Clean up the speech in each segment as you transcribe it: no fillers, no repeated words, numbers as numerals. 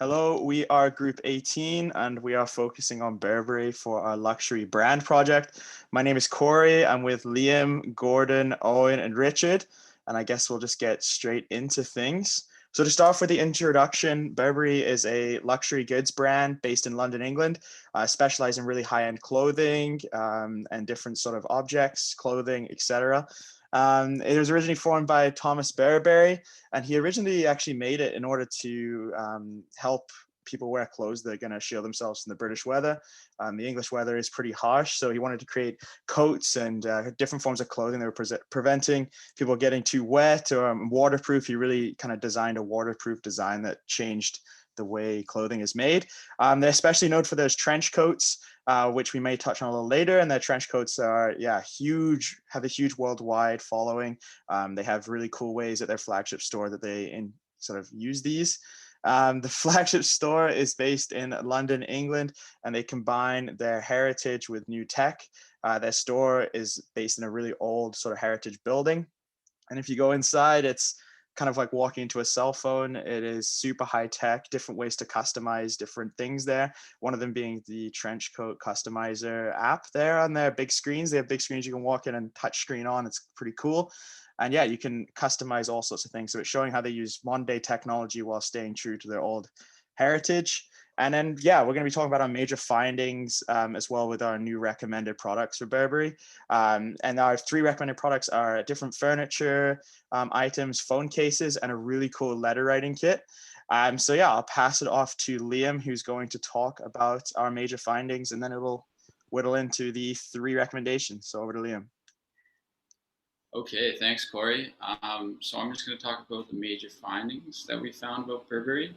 Hello, we are Group 18 and we are focusing on Burberry for our luxury brand project. My name is Corey. I'm with Liam, Gordon, Owen, and Richard. And I guess we'll just get straight into things. So to start off with the introduction, Burberry is a luxury goods brand based in London, England, specializing in really high-end clothing and different sort of objects, clothing, etc. It was originally formed by Thomas Burberry, and he originally actually made it in order to help people wear clothes that are going to shield themselves from the British weather. The English weather is pretty harsh, so he wanted to create coats and different forms of clothing that were preventing people getting too wet or waterproof. He really kind of designed a waterproof design that changed the way clothing is made. They're especially known for those trench coats, which we may touch on a little later. And their trench coats are, huge, have a huge worldwide following. They have really cool ways at their flagship store that they sort of use these. The flagship store is based in London, England, and they combine their heritage with new tech. Their store is based in a really old sort of heritage building. And if you go inside, it's kind of like walking into a cell phone. It is super high tech, different ways to customize different things there. One of them being the trench coat customizer app there on their big screens. They have big screens you can walk in and touch screen on. It's pretty cool. And yeah, you can customize all sorts of things. So it's showing how they use modern day technology while staying true to their old heritage. And then, we're going to be talking about our major findings as well with our new recommended products for Burberry. And our 3 recommended products are different furniture items, phone cases, and a really cool letter writing kit. I'll pass it off to Liam, who's going to talk about our major findings, and then it will whittle into the 3 recommendations. So over to Liam. Okay, thanks, Corey. So I'm just going to talk about the major findings that we found about Burberry.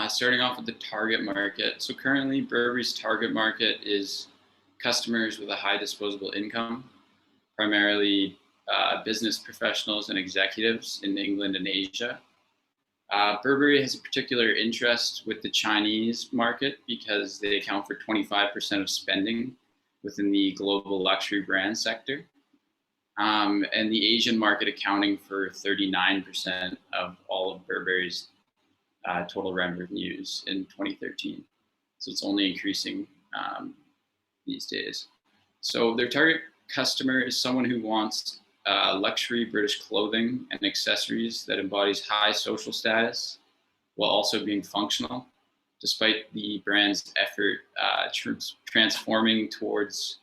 Starting off with the target market. So currently, Burberry's target market is customers with a high disposable income, primarily business professionals and executives in England and Asia. Burberry has a particular interest with the Chinese market because they account for 25% of spending within the global luxury brand sector. And the Asian market accounting for 39% of all of Burberry's total revenues in 2013. So it's only increasing these days. So their target customer is someone who wants luxury British clothing and accessories that embodies high social status while also being functional, despite the brand's effort transforming towards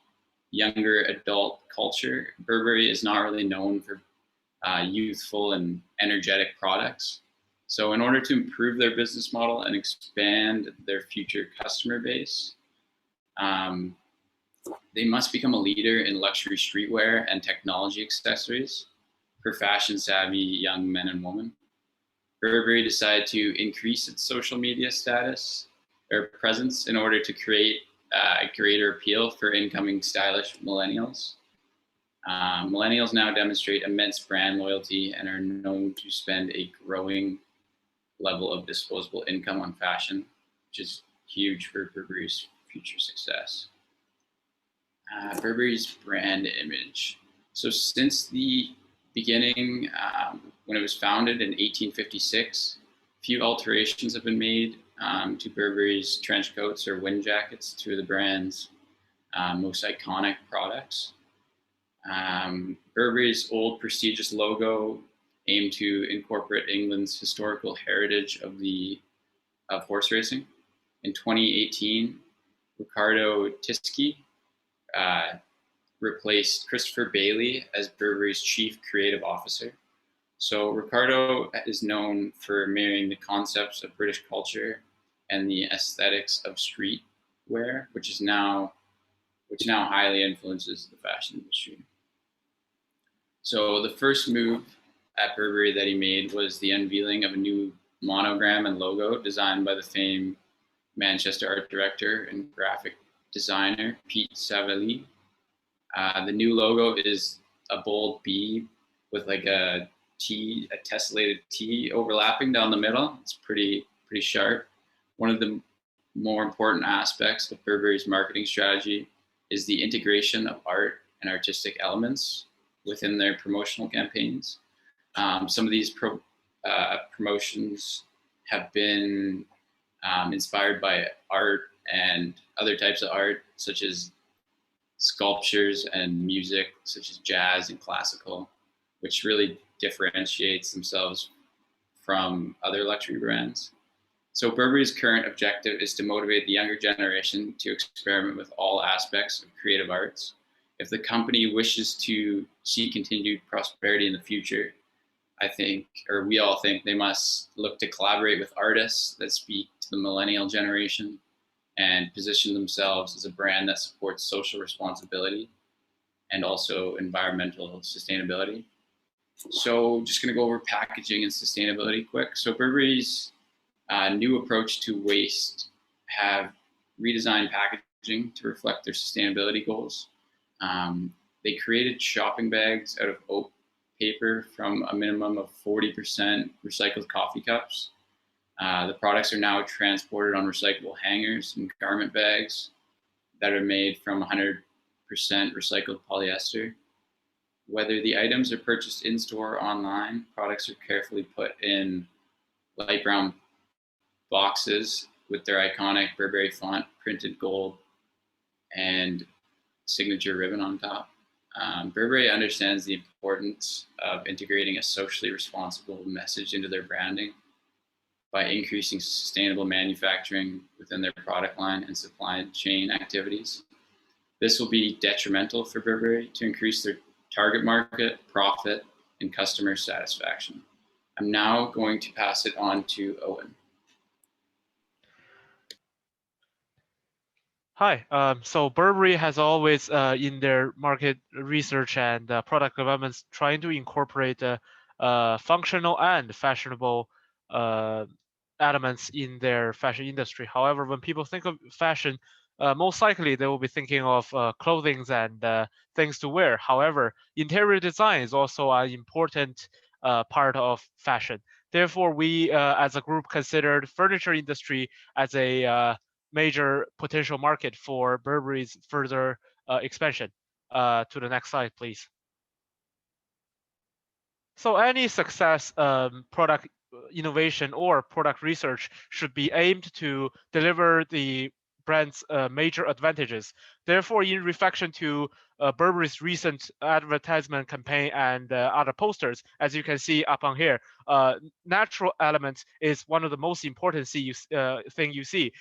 younger adult culture. Burberry is not really known for youthful and energetic products. So in order to improve their business model and expand their future customer base, they must become a leader in luxury streetwear and technology accessories for fashion-savvy young men and women. Burberry decided to increase its social media status or presence in order to create a greater appeal for incoming stylish millennials. Millennials now demonstrate immense brand loyalty and are known to spend a growing level of disposable income on fashion, which is huge for Burberry's future success. Burberry's brand image. So since the beginning, when it was founded in 1856, few alterations have been made to Burberry's trench coats or wind jackets, 2 of the brand's most iconic products. Burberry's old prestigious logo aimed to incorporate England's historical heritage of horse racing. In 2018, Ricardo Tisci replaced Christopher Bailey as Burberry's chief creative officer. So Ricardo is known for marrying the concepts of British culture and the aesthetics of streetwear, which now highly influences the fashion industry. So the first move at Burberry that he made was the unveiling of a new monogram and logo designed by the famed Manchester art director and graphic designer Pete Saville. The new logo is a bold B with like a tessellated T overlapping down the middle. It's pretty sharp. One of the more important aspects of Burberry's marketing strategy is the integration of art and artistic elements within their promotional campaigns. Some of these promotions have been inspired by art and other types of art, such as sculptures and music, such as jazz and classical, which really differentiates themselves from other luxury brands. So Burberry's current objective is to motivate the younger generation to experiment with all aspects of creative arts. If the company wishes to see continued prosperity in the future, I think, or we all think, they must look to collaborate with artists that speak to the millennial generation and position themselves as a brand that supports social responsibility and also environmental sustainability. So just going to go over packaging and sustainability quick. So Burberry's new approach to waste have redesigned packaging to reflect their sustainability goals. They created shopping bags out of oak paper from a minimum of 40% recycled coffee cups. The products are now transported on recyclable hangers and garment bags that are made from 100% recycled polyester. Whether the items are purchased in-store or online, products are carefully put in light brown boxes with their iconic Burberry font printed gold and signature ribbon on top. Burberry understands the importance of integrating a socially responsible message into their branding by increasing sustainable manufacturing within their product line and supply chain activities. This will be detrimental for Burberry to increase their target market, profit, and customer satisfaction. I'm now going to pass it on to Owen. Hi. So Burberry has always, in their market research and product developments, trying to incorporate functional and fashionable elements in their fashion industry. However, when people think of fashion, most likely they will be thinking of clothing and things to wear. However, interior design is also an important part of fashion. Therefore, we as a group considered furniture industry as a major potential market for Burberry's further expansion. To the next slide, please. So any success product innovation or product research should be aimed to deliver the brand's major advantages. Therefore, in reflection to Burberry's recent advertisement campaign and other posters, as you can see up on here, natural elements is one of the most important thing you see.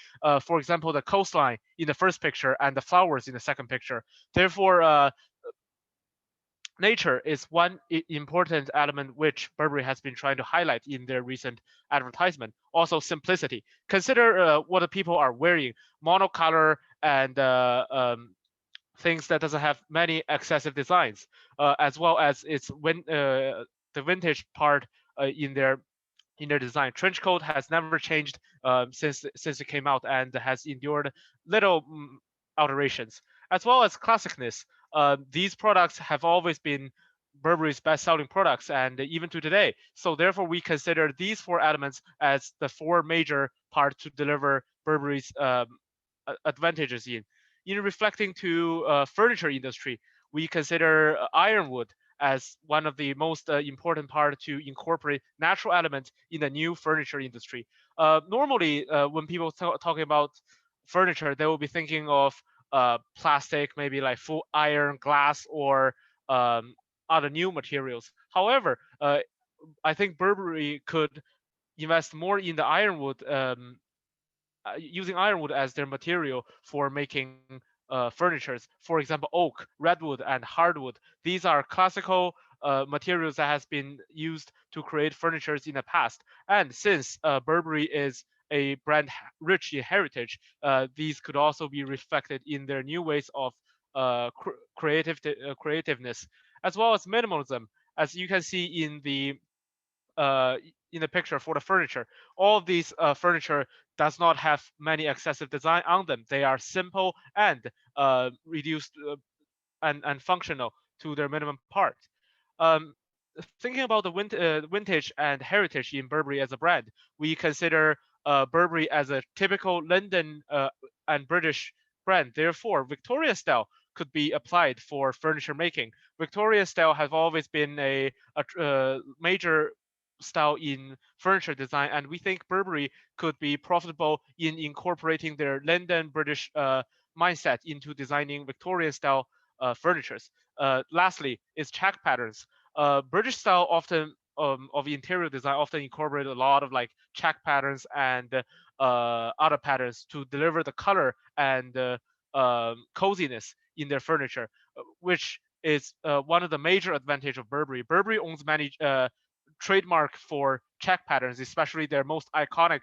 For example, the coastline in the first picture and the flowers in the second picture. Therefore, nature is one important element which Burberry has been trying to highlight in their recent advertisement. Also, simplicity. Consider what the people are wearing: monocolor and things that doesn't have many excessive designs, as well as the vintage part in their design. Trench coat has never changed since it came out and has endured little alterations, as well as classicness. These products have always been Burberry's best-selling products, and even to today. So therefore, we consider these four elements as the four major parts to deliver Burberry's advantages in. In reflecting to furniture industry, we consider ironwood as one of the most important part to incorporate natural elements in the new furniture industry. Normally, when people talking about furniture, they will be thinking of plastic, maybe like full iron, glass, or other new materials. However, I think Burberry could invest more in the ironwood, using ironwood as their material for making furnitures. For example, oak, redwood, and hardwood. These are classical materials that has been used to create furnitures in the past. And since Burberry is a brand rich in heritage, these could also be reflected in their new ways of creativeness, as well as minimalism. As you can see in the picture for the furniture, all of these furniture does not have many excessive design on them. They are simple and reduced and functional to their minimum part. Thinking about the vintage and heritage in Burberry as a brand, we consider Burberry as a typical London and British brand. Therefore, Victorian style could be applied for furniture making. Victorian style has always been a major style in furniture design, and we think Burberry could be profitable in incorporating their London British mindset into designing Victorian style furnitures. Lastly, is check patterns. British style often of interior design often incorporate a lot of like check patterns and other patterns to deliver the color and coziness in their furniture, which is one of the major advantage of Burberry. Burberry owns many trademark for check patterns, especially their most iconic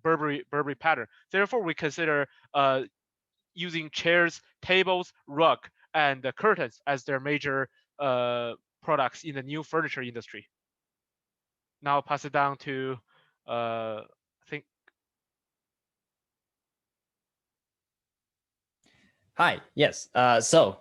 Burberry pattern. Therefore, we consider using chairs, tables, rug, and curtains as their major products in the new furniture industry. Now I'll pass it down to I think. Hi, yes. So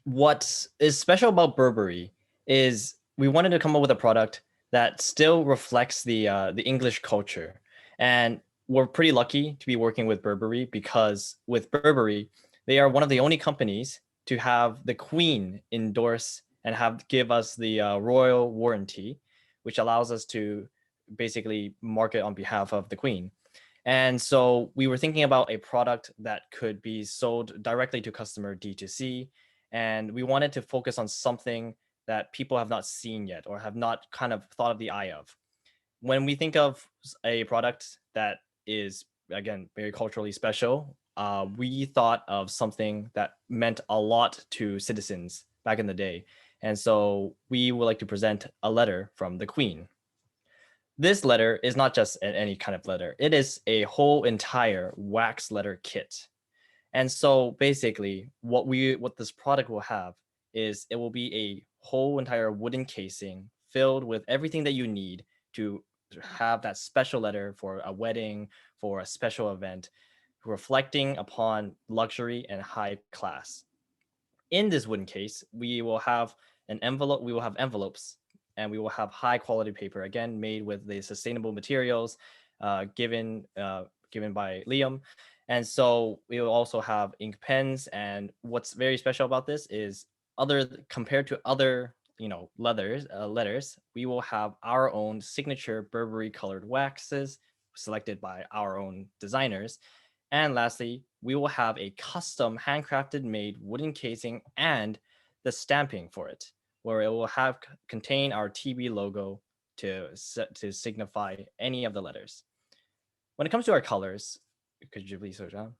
what is special about Burberry is we wanted to come up with a product that still reflects the English culture. And we're pretty lucky to be working with Burberry because with Burberry, they are one of the only companies to have the Queen endorse and give us the royal warranty, which allows us to basically market on behalf of the Queen. And so we were thinking about a product that could be sold directly to customer D2C. And we wanted to focus on something that people have not seen yet or have not kind of thought of the eye of. When we think of a product that is, again, very culturally special, we thought of something that meant a lot to citizens back in the day. And so we would like to present a letter from the Queen. This letter is not just any kind of letter. It is a whole entire wax letter kit. And so basically what this product will have is it will be a whole entire wooden casing filled with everything that you need to have that special letter for a wedding, for a special event, reflecting upon luxury and high class. In this wooden case, we will have envelopes, and we will have high quality paper, again, made with the sustainable materials given by Liam. And so we will also have ink pens. And what's very special about this is compared to other letters, we will have our own signature Burberry colored waxes selected by our own designers. And lastly, we will have a custom handcrafted made wooden casing and the stamping for it, where it will contain our TB logo to signify any of the letters. When it comes to our colors, could you please switch on?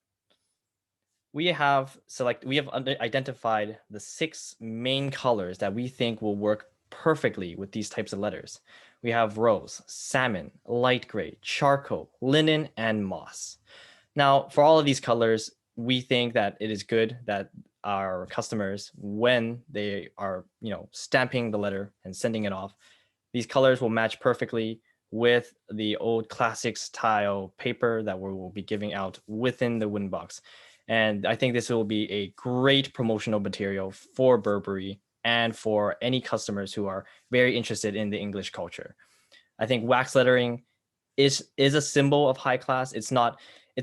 We have identified the 6 main colors that we think will work perfectly with these types of letters. We have rose, salmon, light gray, charcoal, linen, and moss. Now, for all of these colors, we think that it is good that our customers, when they are, stamping the letter and sending it off, these colors will match perfectly with the old classic style paper that we will be giving out within the wooden box. And I think this will be a great promotional material for Burberry and for any customers who are very interested in the English culture. I think wax lettering is a symbol of high class. It's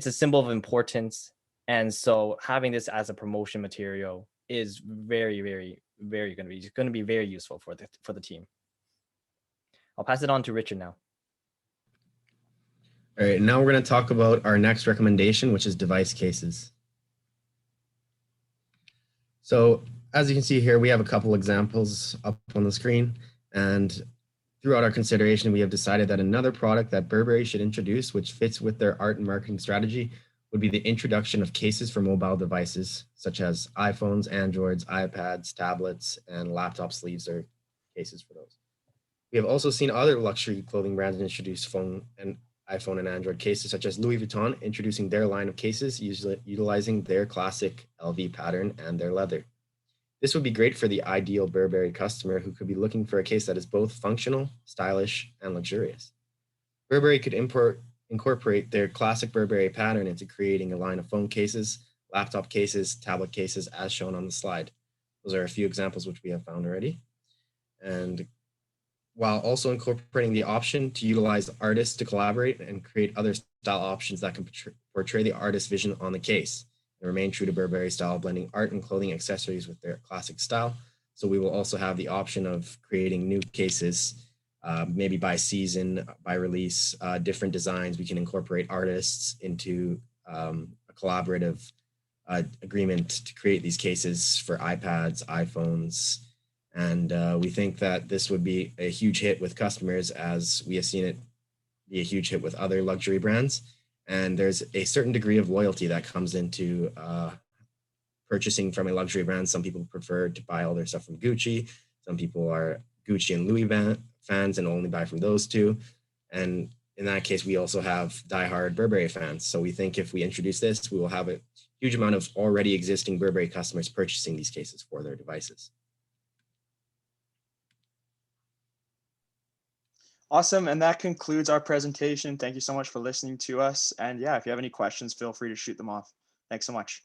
a symbol of importance. And so having this as a promotion material is very, very, very going to be very useful for the team. I'll pass it on to Richard now. All right, now we're going to talk about our next recommendation, which is device cases. So as you can see here, we have a couple examples up on the screen, and throughout our consideration, we have decided that another product that Burberry should introduce, which fits with their art and marketing strategy, would be the introduction of cases for mobile devices, such as iPhones, Androids, iPads, tablets, and laptop sleeves or cases for those. We have also seen other luxury clothing brands introduce iPhone and Android cases, such as Louis Vuitton introducing their line of cases, utilizing their classic LV pattern and their leather. This would be great for the ideal Burberry customer who could be looking for a case that is both functional, stylish, and luxurious. Burberry could incorporate their classic Burberry pattern into creating a line of phone cases, laptop cases, tablet cases, as shown on the slide. Those are a few examples which we have found already. And while also incorporating the option to utilize artists to collaborate and create other style options that can portray the artist's vision on the case and remain true to Burberry style, blending art and clothing accessories with their classic style. So we will also have the option of creating new cases maybe by season, by release, different designs. We can incorporate artists into a collaborative agreement to create these cases for iPads, iPhones. And we think that this would be a huge hit with customers, as we have seen it be a huge hit with other luxury brands. And there's a certain degree of loyalty that comes into purchasing from a luxury brand. Some people prefer to buy all their stuff from Gucci. Some people are Gucci and Louis fans and only buy from those two. And in that case, we also have diehard Burberry fans. So we think if we introduce this, we will have a huge amount of already existing Burberry customers purchasing these cases for their devices. Awesome. And that concludes our presentation. Thank you so much for listening to us. And yeah, if you have any questions, feel free to shoot them off. Thanks so much.